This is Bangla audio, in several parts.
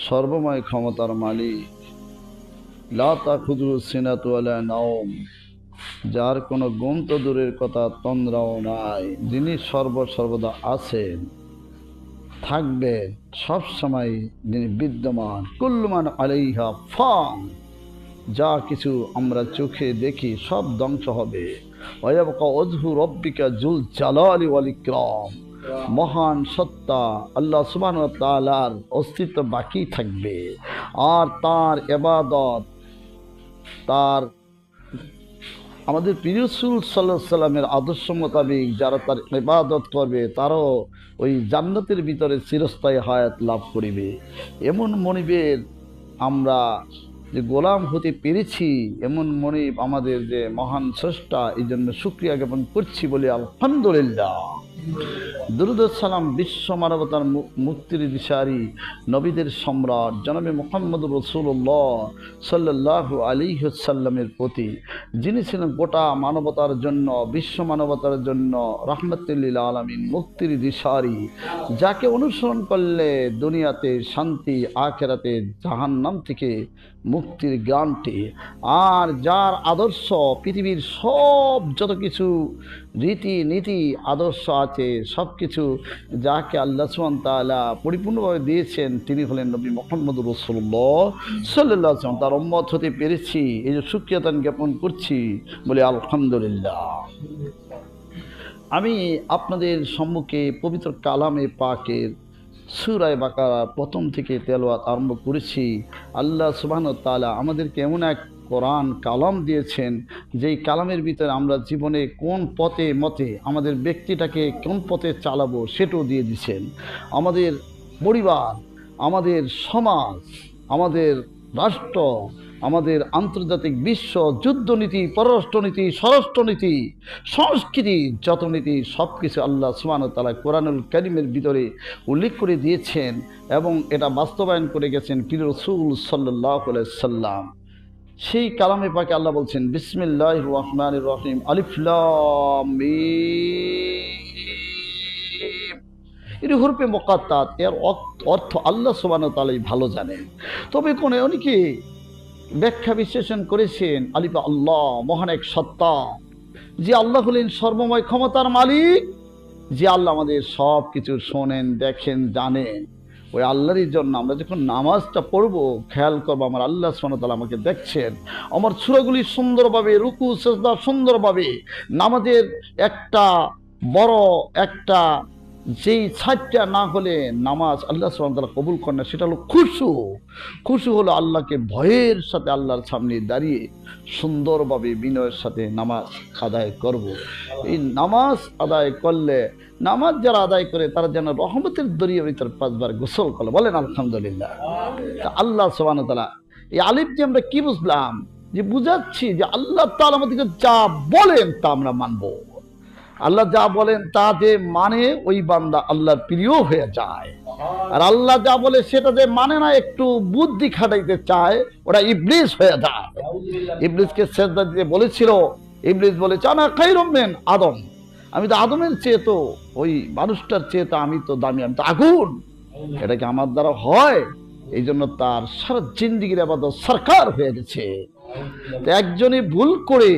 সর্বময় ক্ষমতার মালিক, লা তাখুযুহু সিনাতু ওয়ালা নাওম, যার কোনো ঘুম তো দূরের কথা তন্দ্রাও নাই, যিনি সর্বদা আছেন, থাকবেন সব সময়, যিনি বিদ্যমান। কুল্লু মান আলাইহা ফান, যা কিছু আমরা চোখে দেখি সব ধ্বংস হবে। ওয়ায়াবকা ওয়াজহু রাব্বিকা যুল জালালি ওয়াল ইকরাম, মহান সত্তা আল্লাহ সুবহানাহু ওয়া তাআলার অস্তিত্ব বাকি থাকবে, আর তার ইবাদত, তার আমাদের প্রিয় রাসূল সাল্লাল্লাহু আলাইহি সাল্লামের আদর্শ মোতাবেক যারা তার ইবাদত করবে তারাও ওই জান্নাতের ভিতরে চিরস্থায়ী হায়াত লাভ করিবে। এমন মনিবের আমরা যে গোলাম হতে পেরেছি, এমন মনিব আমাদের যে মহান স্রষ্টা, এই জন্য শুকরিয়া জ্ঞাপন করছি বলে আলহামদুলিল্লাহ। দুরূদ ও সালাম বিশ্ব মানবতার মুক্তির দিশারি, নবীদের সম্রাট জনাবে মুহাম্মদুর রাসূলুল্লাহ সাল্লাল্লাহু আলাইহি ওয়াসাল্লামের প্রতি, যিনি ছিলেন গোটা মানবতার জন্য, বিশ্ব মানবতার জন্য রাহমাতুল লিল আলামিন, মুক্তির দিশারি, যাকে অনুসরণ করলে দুনিয়াতে শান্তি, আখিরাতে জাহান্নাম থেকে মুক্তির গ্যারান্টি, আর যার আদর্শ পৃথিবীর সব যত কিছু রীতি নীতি আদর্শ আছে, সব কিছু যাকে আল্লাহ সুবহানাহু ওয়া তাআলা পরিপূর্ণভাবে দিয়েছেন, তিনি হলেন নবী মুহাম্মদুর রাসূলুল্লাহ সাল্লাল্লাহু আলাইহি ওয়াসাল্লাম। তার উম্মত হতে পেরেছি, এই যে শুকরিয়া জ্ঞাপন করছি বলে আলহামদুলিল্লাহ। আমি আপনাদের সম্মুখে পবিত্র কালামে পাকের সূরা বাকারা প্রথম থেকে তেলাওয়াত আরম্ভ করেছি। আল্লাহ সুবহানাহু ওয়া তাআলা আমাদেরকে এমন এক কোরআন কালাম দিয়েছেন, যেই কালামের ভিতরে আমরা জীবনে কোন পথে মতে আমাদের ব্যক্তিটাকে কোন পথে চালাবো সেটাও দিয়ে দিয়েছেন। আমাদের পরিবার, আমাদের সমাজ, আমাদের রাষ্ট্র, আমাদের আন্তর্জাতিক বিশ্ব, যুদ্ধনীতি, পররাষ্ট্রনীতি, স্বরাষ্ট্রনীতি, সংস্কৃতি, যত নীতি সব কিছু আল্লাহ সুবহানাহু ওয়া তাআলা কোরআনুল কারীমের ভিতরে উল্লেখ করে দিয়েছেন, এবং এটা বাস্তবায়ন করে গেছেন প্রিয় রাসূল সাল্লাল্লাহু আলাইহি সাল্লাম। সেই কালামে পাকে আল্লাহ বলছেন, বিসমিল্লাহির রহমানির রহিম, আলিফ লাম মিম। এর হরফে মুকাত্তাত, এর অর্থ আল্লাহ সুবহানাহু ওয়া তাআলাই ভালো জানেন। তবে অনেকে ব্যাখ্যা বিশ্লেষণ করেছেন, আলিফ আল্লাহ, মহান এক সত্তা, যে আল্লাহ হলেন সর্বময় ক্ষমতার মালিক, যে আল্লাহ আমাদের সব কিছু শোনেন, দেখেন, জানেন। ওই আল্লাহরই জন্য আমরা যখন নামাজটা পড়বো, খেয়াল করবো আমার আল্লাহ সুবহানাহু ওয়া তাআলা আমাকে দেখছেন। আমার সূরাগুলি সুন্দরভাবে, রুকু সিজদা সুন্দরভাবে, নামাজের একটা বড় একটা যেই সাজটা না হলে নামাজ আল্লাহ সুবহানাহু ওয়া তাআলা কবুল করেন না, সেটা হলো খুশু। খুশু হলো আল্লাহকে ভয়ের সাথে আল্লাহর সামনে দাঁড়িয়ে সুন্দরভাবে বিনয়ের সাথে নামাজ আদায় করব। এই নামাজ আদায় করলে, নামাজ যারা আদায় করে তারা যেন রহমতের দরিয়ার ভিতর 5 বার গোসল করে, বলেন আলহামদুলিল্লাহ। আল্লাহ সুবহানাহু ওয়া তাআলা, এই আলিফ দিয়ে আমরা কি বুঝলাম? যে বুঝাচ্ছি যে আল্লাহ তাআলা আমাদেরকে যা বলেন তা আমরা মানব। আল্লাহ যা বলেন তা যে মানে, ওই বান্দা আল্লাহর প্রিয় হয়ে যায়। আর আল্লাহ যা বলে সেটা যে মানে না, একটু বুদ্ধি খাটাইতে চায়, ওরা ইবলিস হয়ে যায়। ইবলিসকে সিজদা দিতে বলেছিল, ইবলিস বলেছে আনা খায়রুম মিন আদম, আমি তো আদমের চেয়ে, তো ওই মানুষটার চেয়ে তো আমি তো দামি, আমি তো আগুন, এটা কি আমার দ্বারা হয়? এই জন্য তার সারা জিন্দেগির ইবাদত সরকার হয়ে গেছে। একজনই ভুল করে,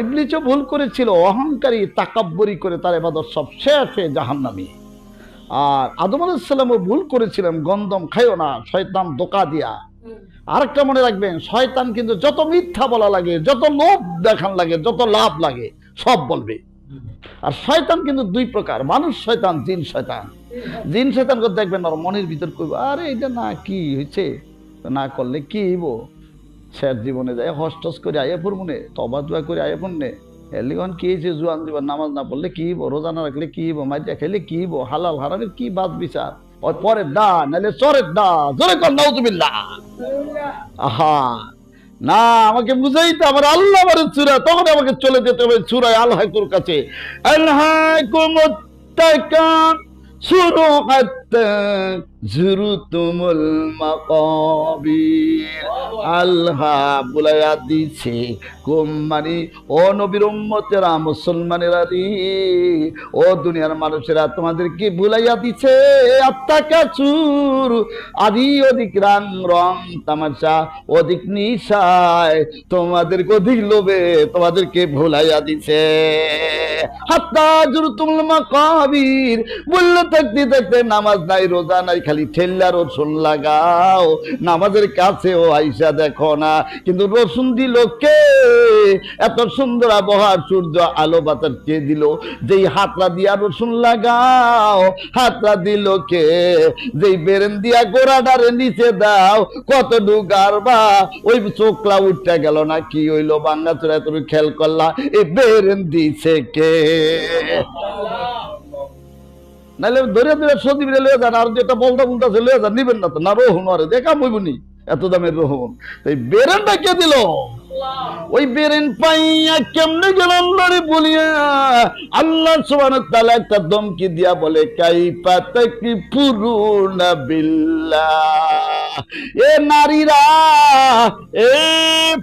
ইবলিসও ভুল করেছিল, অহংকারী তাকাব্বুরি করে তার ইবাদত সব শেষ হয়ে জাহান্নামী। আর আদম আলাইহিস সালামও ভুল করেছিলেন, গন্ধম খাইও না, শয়তান ধোঁকা দিয়া। আরেকটা মনে রাখবেন, শয়তান কিন্তু যত মিথ্যা বলা লাগে, যত লোভ দেখান লাগে, যত লাভ লাগে সব বলবে। আর শয়তান কিন্তু 2 প্রকার, মানুষ শয়তান, জিন শয়তান। জিন শয়তানকে দেখবেন আর মনের ভিতর কইব, আরে এটা না কি হয়েছে, না করলে কি হইব, শেষ জীবনে যায় হস্টস করে আয়ে পড়বনে, তবা দুয়া করে আয়ে পড়নে, এলিগন কি হয়েছে, জুয়ান দিবার, নামাজ না পড়লে কি হইব, রোজা না রাখলে কি হইব, মাইজা খেলে কি হইব, হালাল হারামের কি বাদ বিচার, ওই পরের ডা নাহলে চরের ডা, জোরে কর নাউজুবিল্লাহ। আহা না, আমাকে বুঝাইতে আমার আল্লাহ আমার সূরা, তখন আমাকে চলে যেতে হবে সূরা আল হাকুর কাছে। আল হাকুমুত তাকাসুর হাত্তা যুরতুমুল মাকাবির। আল্লাহ বুলাইয়া দিছে মানে ও নবীর উম্মতেরা, মুসলমানেরা রে, ও দুনিয়ার মানুষেরা, তোমাদেরকে ভুলাইয়া দিছে আত্মাকাচুর, আদি অধিক রাং রং তামাশা, অধিক নিশায়, তোমাদেরকে অধিক লোভে তোমাদেরকে ভুলাইয়া দিছে। হাত্তা যুরতুমুল মাকাবির, বললে থাকতে থাকতে নামাজ নাই, রোজা নাই, খালি ঠেল্লা রসুন লাগাও, নামাজের কাছেও আইসা দেখো না। কিন্তু রসুন দিল কে? এত সুন্দর আবহাওয়া, সূর্য আলো বাতাস কে দিল? যেই হাতরা দিয়া রসুন লাগাও, হাতরা দিল কে? যেই বেরেন দিয়া গোড়াটারে নিচে দাও, কত ডুগারবা, ওই চোখলা উঠতে গেল না, কি হইলো বাঙ্গা চোরা? তুমি খেয়াল করলা এই বেরেন দিছে কে? নাহলে ধরে ধরে সজীব লয়ে যান, আর যেটা বলতে বলতেছে লয়ে যান, নিবেন না তো, না রোহন আরে দেখা বইবনি এত দামের রোহন। এই বেরেনটা কে দিল? ওই বেরেন পাইয়া কেমনে গেলাম লড়ে বলিয়া আল্লাহ সুবহানাহু ওয়া তাআলা একটা ধমকি দিয়া বলে, কাইফা তাকফুরুনা বিল্লাহ। এ নারীরা, এ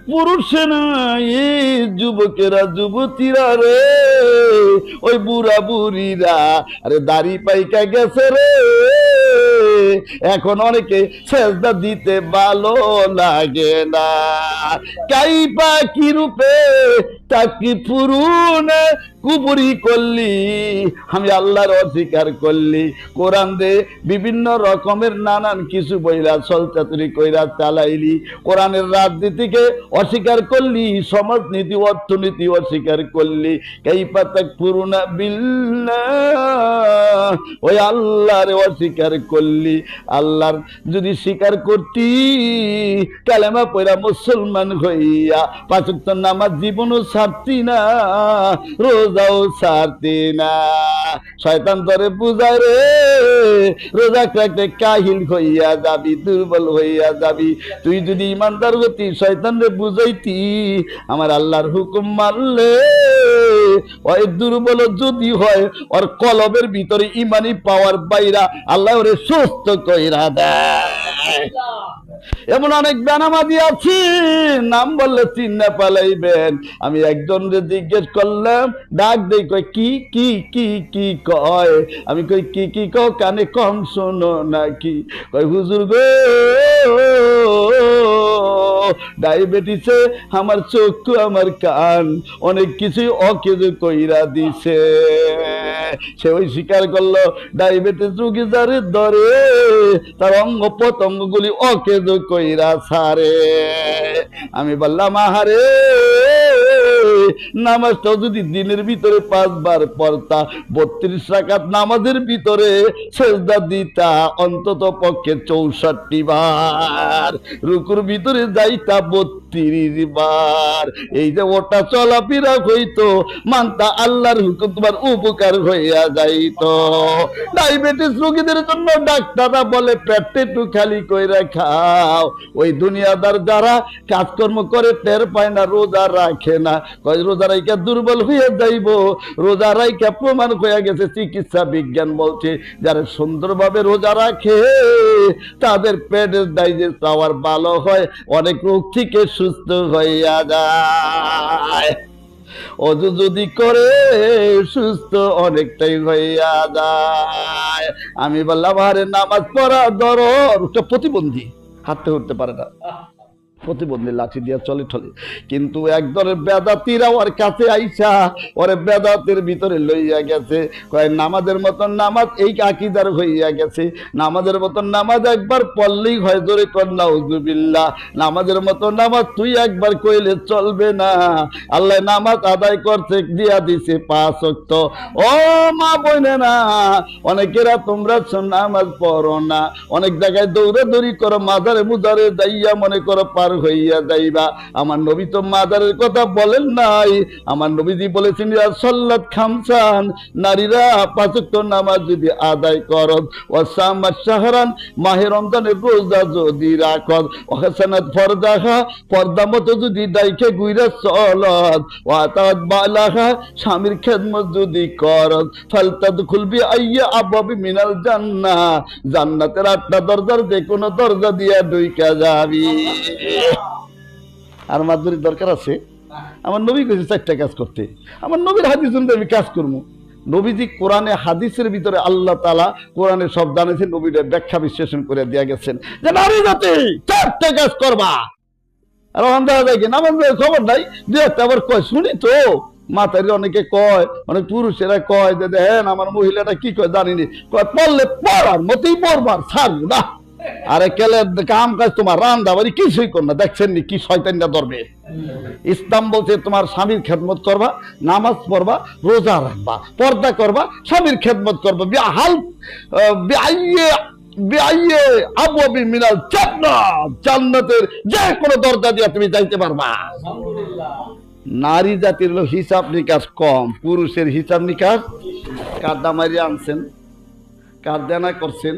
পুরুষেরা, এ যুবকেরা, যুবতীরা রে, ওই বুড়া বুড়িরা, আরে দাড়ি পাইকা গেছে রে, এখন অনেকে সেজদা দিতে ভালো লাগে না। কাইফা কি রূপে তাকফুরুনা, কুফরি করলি, আমি আল্লাহর অস্বীকার করলি, কোরআন দে বিভিন্ন রকমের নানান কিছু বইরা চলচাতুরি কইরা চালাইলি, কোরআনের রাজনীতিকে অস্বীকার করলি, সমাজনীতি অর্থনীতি অস্বীকার করলি। কাইফা তাকফুরুনা বিল্লাহ, ওই আল্লাহর অস্বীকার করলি। আল্লাহর যদি স্বীকার করতি, কালেমা পয়রা মুসলমান হইয়া পাঁচ ওয়াক্ত নামাজ জীবনও ছাড়তি না, রোজাও ছাড়তি না। শয়তান তোরে বুঝায় রে, রোজা রাখতে কাহিল হইয়া যাবি, দুর্বল হইয়া যাবি। তুই যদি ইমানদার হতি, শয়তান রে বুঝাইতি, আমার আল্লাহর হুকুম মানলে ওই দুর্বল যদি হয়, ওর কলবের ভিতরে ইমানি পাওয়ার বাইরা আল্লাহ ওরে সুস্থ কইরা দেয়। এমন অনেক বেনামাজি আছে, নাম বললে চিন্না পালাইবেন। আমি একজনকে জিজ্ঞেস করলাম, ডাক দেই, কয় কি কি কি কি কয়? আমি কই কি কি কও, কানে কম শোনো নাকি? কয় হুজুর গো, ডায়াবেটিসে আমার চক্ষু আমার কান অনেক কিছুই অকেজ কইরা দিছে। সে ওই স্বীকার করলো, ডায়াবেটিস রোগী যারে ধরে তার অঙ্গ প্রত্যঙ্গ গুলি অকেজ কইরা ছাড়ে। আমি বললাম, আহারে, নামাজটাও যদি দিনের ভিতরে 5 বার পড়তা, 32 রাকাত নামাজের ভিতরে সেজদা দিতা অন্তত পক্ষে 64 বার, রুকুর ভিতরে যাইতা 32 বার। এই যে ওটা চলাফেরা হইতো, মানতা আল্লাহর হুকুম, তোমার উপকার হইয়া যাইতো। ডায়াবেটিস রোগীদের জন্য ডাক্তাররা বলে পেটে একটু খালি কইরা খাও। ওই দুনিয়াদার যারা কাজকর্ম করে টের পায় না, রোজা রাখে না, রোজা রাইকা দুর্বল হয়ে যাইব। রোজা রাইকা প্রমাণ হয়ে গেছে, চিকিৎসা বিজ্ঞান বলছে যারা সুন্দরভাবে রোজা রাখে তাদের পেটের ডাইজেস্ট পাওয়ার ভালো হয়, অনেক রোগ থেকে সুস্থ হইয়া যায়। অজু যদি করে সুস্থ অনেকটাই হইয়া যায়। আমি বললাম, আরে নামাজ পড়া ধরো, প্রতিবন্ধী, হাঁটতে উঠতে পারে না, প্রতিবন্ধী, লাঠি দিয়া চলে ঠলে। কিন্তু একদলের বেদাতিরা ওর কাছে আইসা ওরে বেদাতের ভিতরে লইয়া গেছে, কয় নামাজের মতন নামাজ এই আকীদার হইয়া গেছে, নামাজের মতন নামাজ একবার পড়লেই হয়, জোরে কর নাউজুবিল্লাহ। নামাজের মতন নামাজ তুই একবার কইলে চলবে না, আল্লাহ নামাজ আদায় করতে দিয়া দিছে 5 ওয়াক্ত। ও মা বোনেরা, অনেকেরা তোমরা নামাজ পড়ো না, অনেক জায়গায় দৌড়াদৌড়ি করো, মাজারে মুজারে যাইয়া মনে করো পার হইয়া যাইবা। আমার নবী তো মাজারের কথা বলেন নাই, আমার নবীজি বলেছেন ইয়া সাল্লাত খামসান, নারীরা 5 ওয়াক্ত নামাজ যদি আদায় করত, ওয়াসামাত শাহরান, মাহে রমজানের রোজা যদি রাখত, ওয়াহসানাত ফরদাহা, পর্দা মতো যদি ডাইকে গুইরা চলত, ওয়াতাত বালাহা, স্বামীর খেদমত যদি করত, ফালতাদখুল বিআইয়ি আবওয়াবি মিনাল জান্নাহ, জান্নাতের 8টা দরজার যে কোনো দরজা দিয়া ঢুইকা যাবি। আর মাদুরির দরকার আছে? আমার নবী কইছে 4টা কাজ করতে। আমার নবীর হাদিস অনুযায়ী আমি কাজ করবো। নবীজি কোরআনে হাদিসের ভিতরে আল্লাহ তাআলা কোরআনে সব জানেছেন, নবীর ব্যাখ্যা বিশ্লেষণ করে দিয়া গেছেন যে নারী জাতি 4টা কাজ করবা। আর দেখা যায় কি নামাজ খবর নাই, দু একটা আবার কয় শুনি তো মাথায় অনেকে কয়, অনেক পুরুষেরা কয় যে দেখেন আমার মহিলাটা কি কয় জানিনি, কয় পড়লে পড়ার মতেই পড়বার ছাড়বো না। আরে কেলে কাম কাজ তোমার রান্না বাড়ি কিছুই কর না, দেখছেন নি কি শয়তানটা ধরবে। ইসলাম বলছে তোমার স্বামীর খেদমত করবা, নামাজ পড়বা, রোজা রাখবা, পর্দা করবা, স্বামীর খেদমত করবা, জান্নাতের যে কোনো দরজা দিয়ে তুমি যাইতে পারবা। নারী জাতির হিসাব নিকাশ কম, পুরুষের হিসাব নিকাশ। কাদা মারিয়ে আনছেন, কার দেনা করছেন,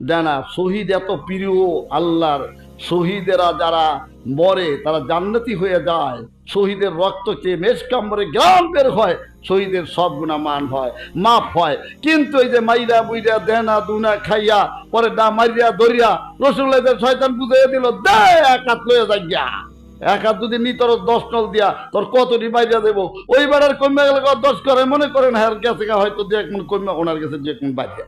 দেনা। শহীদ এত প্রিয় আল্লাহর, শহীদেরা যারা মরে তারা জান্নাতি হয়ে যায়, শহীদের রক্ত খেয়ে মেষকাম্বরে গ্রাম বের হয়, শহীদের সব গুনাহ মাফ হয়। কিন্তু এই যে মাইরা বুইরা দেনা দুনা খাইয়া পরে না মারিয়া ধরিয়া রাসূলুল্লাহ শয়তান বুঝাইয়া দিল, দে এক হাত লইয়া যাইয়া, এক হাত যদি নি তোর 10 নল দিয়া তোর কতটি মাইরা দেবো। ওই বেড়ার কমে গেলে 10 করে মনে করেন হ্যাঁ গেছে হয়তো যে এক মন কমে, ওনার কাছে যে কোন বাইরে।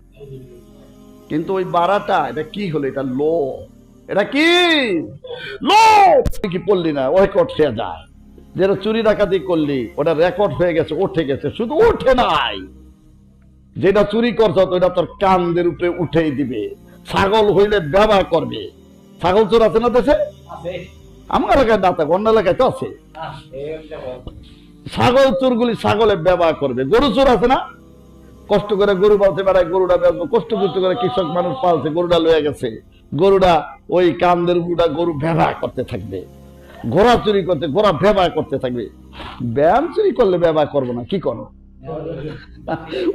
কিন্তু ওই বাড়াটা এটা কি হলো? এটা লো, এটা কি লো কি পড়লি না ওই কটে যায়। যেটা চুরি ডাকাতি করলি ওটা রেকর্ড হয়ে গেছে, উঠে গেছে, শুধু উঠে নাই, যেটা চুরি করছ ওইটা তোর কানদের উপরে উঠেই দিবে। ছাগল হইলে ব্যবহার করবে। ছাগল চোর আছে না দেশে? আমার এলাকায় না থাকে, অন্য এলাকায় তো আছে। ছাগল চোরগুলি ছাগলে ব্যবহার করবে। গরু চোর আছে না, কষ্ট করে গরু পালতে বেড়ায়, গরুটা বেচবো, কষ্ট করে কৃষক মানুষ পালছে, গরুটা লয়ে গেছে, গরুটা ওই কান্দের গুড়া গরু ব্যবহার করতে থাকবে। ঘোড়া চুরি করতে ঘোড়া ব্যবহার করতে থাকবে। ব্যায়াম চুরি করলে ব্যবহার করবো না, কি করো?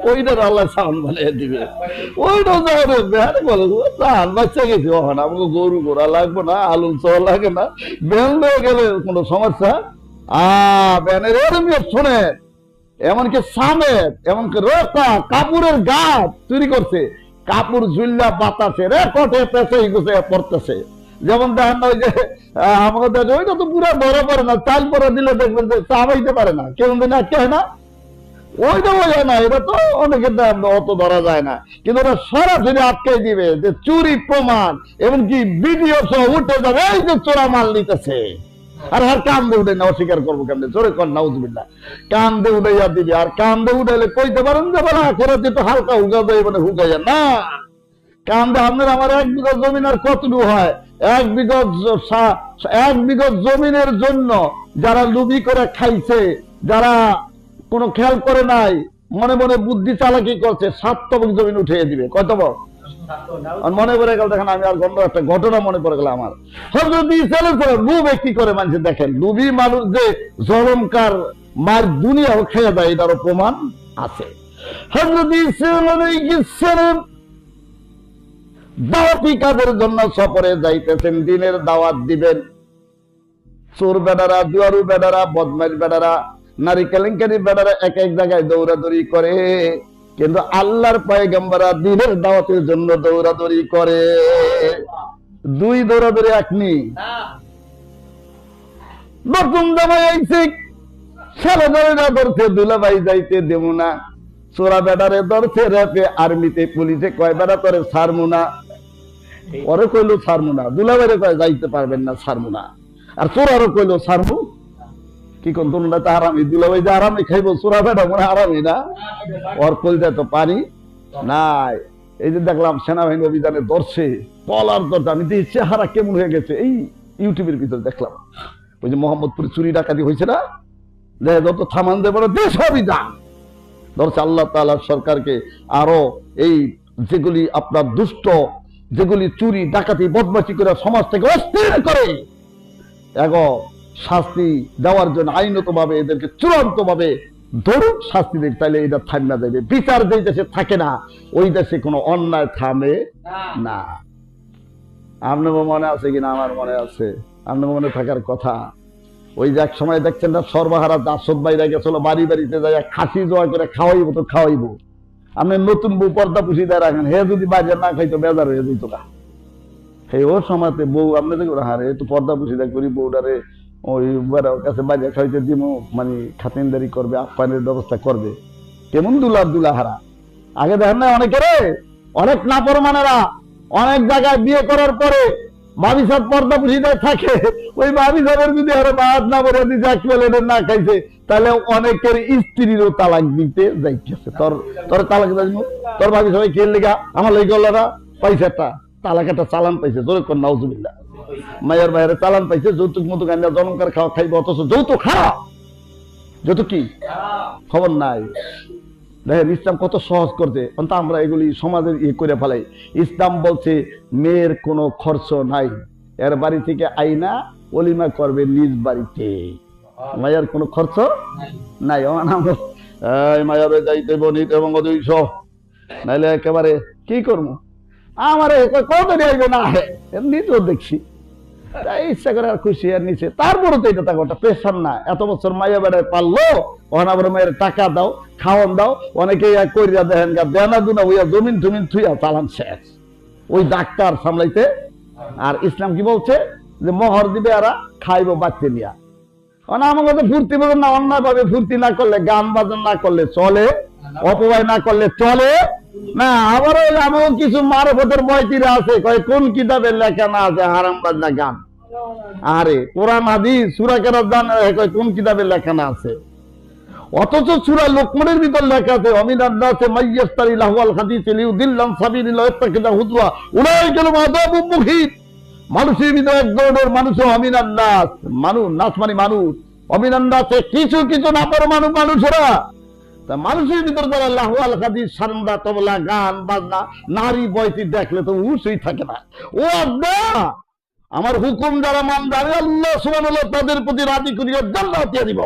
ওইটার আল্লাহ সাউন্ড বানিয়ে দিবে। ওইটা বাচ্চা গেছি, ওখানে আমাকে গরু ঘোড়া লাগবে না, আলু চল লাগে না, ব্যান লয়ে গেলে কোনো সমস্যা। ব্যানের শোনে, এমনকি সামের, এমনকি রোতা কাপড়ের গাছ চুরি করছে, কাপড় ঝুল্লা বাতাসে রেকর্ডে পেছে পড়তেছে। যেমন দেখেন ওই যে আমাদের ওইটা তো পুরো ধরা পড়ে না, চাল পরে দিলে দেখবেন যে চাবাইতে পারে না, কেমন দিন আটকে হয় না, ওইটা বোঝা না, এটা তো অনেকের অত ধরা যায় না। কিন্তু ওটা সরাসরি আটকে দিবে যে চুরি প্রমাণ, এমনকি ভিডিও সহ উঠে যাবে, এই যে চোরা মাল নিতেছে। আর কান্দে উঠে না, অস্বীকার করবো কেমনি, জোরে কর নাউজুবিল্লাহ, কান্দে উঠাইয়া দিবি। আর কান্দে উঠাইলে কইতে পারেন যে বলা করে যেটা হালকা হুকা দেয়, মানে হুকাইয়া না। কান্দে আপনার আমার 1 বিঘা জমিন আর কতটুকু হয়? 1 বিঘা জমিনের জন্য যারা লুবি করে খাইছে, যারা কোনো খেয়াল করে নাই, মনে মনে বুদ্ধি চালাকি করছে, 7 তবক জমিন উঠিয়ে দিবে। কয় তবক? মনে পড়ে গেল, দেখেন আমি আর একটা ঘটনা মনে পড়ে গেল আমার। লুব কি করে মানুষ দেখেন, লুবি মানুষ যে জলমকার মার দুনিয়াও খেয়ে দেয়, এটারও প্রমাণ আছে। দাওয়াতি কাজের জন্য সফরে যাইতেছেন, দিনের দাওয়াত দিবেন। চোর বেডারা, জুয়ারু বেডারা, বদমাইশ বেডারা, নারী কেলেঙ্কারি বেডারা এক এক জায়গায় দৌড়াদৌড়ি করে, কিন্তু আল্লাহর পয়গম্বররা দিনের দাওয়াতের জন্য দৌড়াদৌড়ি করে। 2 দৌড়াদৌড়ি একনি। নতুন জামাই আইছে, ছেলে ধরে ধরছে, দুলাভাই যাইতে দেবো না। চোরা বেডারে ধরছে, রেপে, আর্মিতে, পুলিশে, কয় বেড়া তোরে ছাড়মু না। ওরে কইলো ছাড়মু না, দুলাভাইরে কয় যাইতে পারবেন না, ছাড়মু না। আর চোরারও কইলো ছাড়মু, কি কোন তোমরা তো আরামি, দুলাভাই যে আরামি খাইবো, চোরা বেটা মনে আরামি না, ওর কলজায় তো পানি নাই। এই যে দেখলাম সেনাবাহিনী অভিযানে ধরছে, পলার দরজা, আমি দেখি চেহারা কেমন হয়ে গেছে, এই ইউটিউবের ভিতরে দেখলাম। ওই যে মোহাম্মদপুরে চুরি ডাকাতি হয়েছে না, যত থামান দেব দেশ অভিযান ধরছে। আল্লাহ তাআলা সরকারকে আরো এই যেগুলি আপনার দুষ্ট যেগুলি চুরি ডাকাতি বদমাশি করে সমাজ থেকে অস্থির করে, এগো শাস্তি দেওয়ার জন্য আইনত ভাবে এদেরকে চূড়ান্ত ভাবে ধরুন শাস্তি দেখ, তাইলে এটা থামনা যাবে। বিচার যে দেশে থাকে না ওই দেশে কোনো অন্যায় থামে না। আপনার মনে আছে কিনা? আমার মনে আছে, আপনার মনে থাকার কথা। ওই যে এক সময় দেখছেন না, সর্বহারা দাসত বাইরে গেছিল, বাড়ি বাড়িতে যাই খাসি জোয়া করে খাওয়াইবো তো খাওয়াইবো। আপনি নতুন বউ পর্দা পুষি দেয় রাখেন, হে যদি বাজার না খাইতো বেজার হয়ে যেত না। হে ওর সময়তে বউ আপনি দেখো হারে তো পর্দা পুষি দেয় করি, বউটারে ওই কাছে বাজার খাইতে দিব, মানে খাতিনদারি করবে, আপ্যায়নের ব্যবস্থা করবে। কেমন দুলা হারা। আগে দেখেন না অনেকের, অনেক নাফরমানেরা অনেক জায়গায় বিয়ে করার পরে ভাবি সব পর্দা পুষিদার থাকে, ওই ভাবি সাহেবের যদি আরো বাদ না বলে দিচ্ছে এক প্লেটে না খাইছে, তাহলে অনেকের স্ত্রীরও তালাক দিতে যাইতেছে। তোর তালাক যাইব, তোর ভাবি সবাই খেয়ে লেগা আমার লেগে গেল না, পাইছে একটা তালাক, একটা চালান পাইছে, জোরে কর নাউজুবিল্লাহ। মায়ের বাইরে চালান পাইছে, যৌতুক মতো গান্ধা জনকার খাওয়া খাইবে, অথচ যৌতুক খাওয়া, যৌতুক কি খবর নাই। দেখেন ইসলাম কত সহজ করতে, অন্তত আমরা এগুলি সমাজের করে ফেলাই। ইসলাম বলছে মেয়ের কোনো খরচ নাই, এর বাড়ি থেকে আইনা অলিমা করবে নিজ বাড়িতে, মায়ের কোনো খরচ নাই। মায়ের যাইতে বনিত এবং অদৈশ, নাইলে একেবারে কি করবো, আমার কত আইবে না নিজেও দেখছি, ইচ্ছা করে আর খুশি আর নিচে। তারপরে তো এটা তাকে ওটা প্রেশার না, এত বছর মাইয়া বেড়ায় পারলো, ওখানে আবার মায়ের টাকা দাও, খাওয়ান দাও, অনেকে কইরা দেখেন দেনা দুনা হইয়া জমিন টমিন থুইয়া চালান শেষ, ওই ডাক্তার সামলাইতে। আর ইসলাম কি বলছে যে মোহর দিবে আর খাইবো বাচ্চা নিয়া। আমার কাছে ফুর্তি পাবেন না, অন্যায় ভাবে ফুর্তি না করলে, গান বাজন না করলে চলে, অপব্যয় না করলে চলে না। আবার আমাকে কিছু মারফতের বয়তিরা আছে, কয় কোন কিতাবের লেখা না আছে হারাম বাজনা গান। আরে কোরআন হাদিস সূরা কেরাত জানে, কয় কোন কিতাবের লেখা না আছে। অথচ সূরা লোকমানের ভিতর লেখা আছে অমিনান নাসে মাইয়াস্তারি লাহওয়াল হাদিস লিউদিল্লান সাবিলিল্লাহ ইত্তাকিদা হুদওয়া উলাইকা আযাবুম মুহিন। মানুষের ভিতর এক ধরনের মানুষ অমিনান নাস, নাস মানে মানুষ, অমিনান নাসে কিছু কিছু নাফরমান মানুষেরা, তা মানুষের ভিতর যারা লাহওয়াল হাদিস সান্দা তবলা গান বাজনা নারী বয়সী দেখলে তো উসই থাকে না। ও আল্লাহ, আমার হুকুম যারা মানবে আল্লাহ সুবহানাহু ওয়া তাআলা তাদের প্রতি রাজি করিয়া জান্নাত দিয়ে দিব।